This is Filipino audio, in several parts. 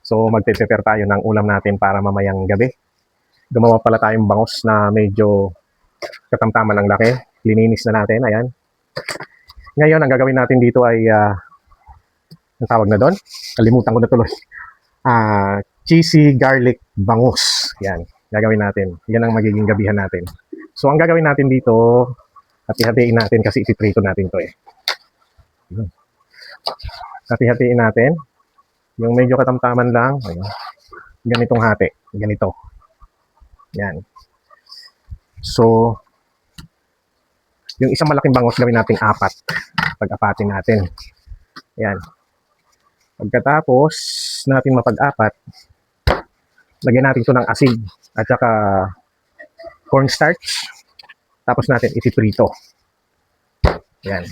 So magpe-prepare tayo ng ulam natin para mamayang gabi. Gumawa pala tayong bangus na medyo katamtaman ng laki. Lininis na natin, ayan. Ngayon, ang gagawin natin dito ay, ang tawag na doon? Kalimutan ko na tuloy. Cheesy garlic bangus. Yan, gagawin natin. Yan ang magiging gabihan natin. So, ang gagawin natin dito, hati-hatiin natin kasi ititrito natin to eh. Hati-hatiin natin. Yung medyo katamtaman lang, ayun. Ganitong hati. Ganito. Yan. So, yung isang malaking bangus gawin natin 4. Pag-apatin natin. Yan. Pagkatapos natin mapag-apat, lagyan natin ito ng asin at saka cornstarch. Tapos natin itiprito. Yan.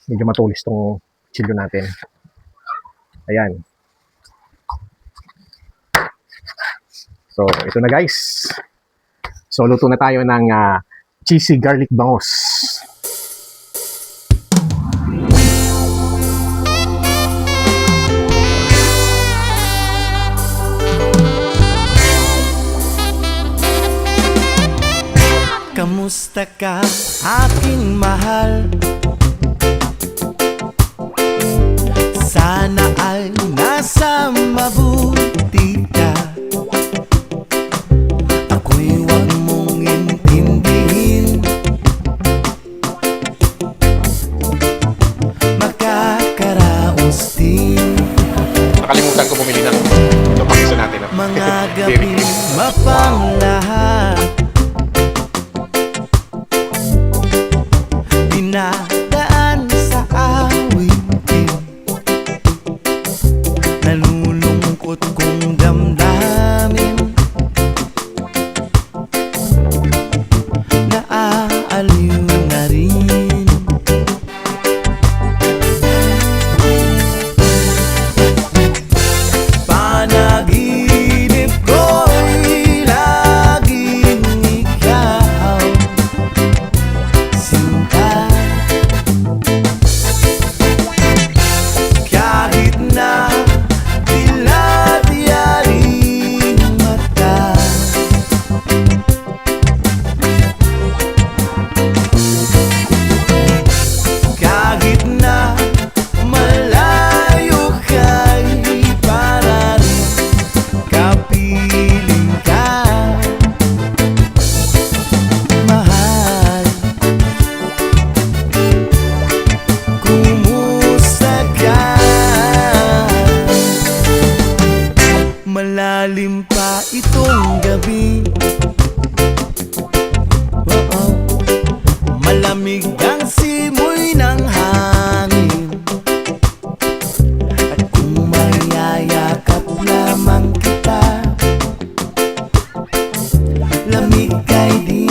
Medyo matulis tong chilyo natin. Ayan. So, ito na guys. So, luto na tayo ng cheesy garlic bangus. Kamusta ka, aking mahal? Sana ay nasa mabuti ka. Ako'y huwag mong intindihin. Makakaraos din. Nakalimutan ko bumili ng ito pakisa natin. Mga gabi mapanglahat. Dinadaan sa awitin. Nalulungkot kong damdamin. Naaaliw na rin. Panaginip ko'y laging ikaw, sinta. Kahit na dilat yaring mata, kahit na malayo ka'y para rin kapiling ka, mahal. Kumusta ka? Malalim pa itong gabi. Oo. Malamig ang simoy ng hangin. At kung mayayakap lamang kita, lamig kay di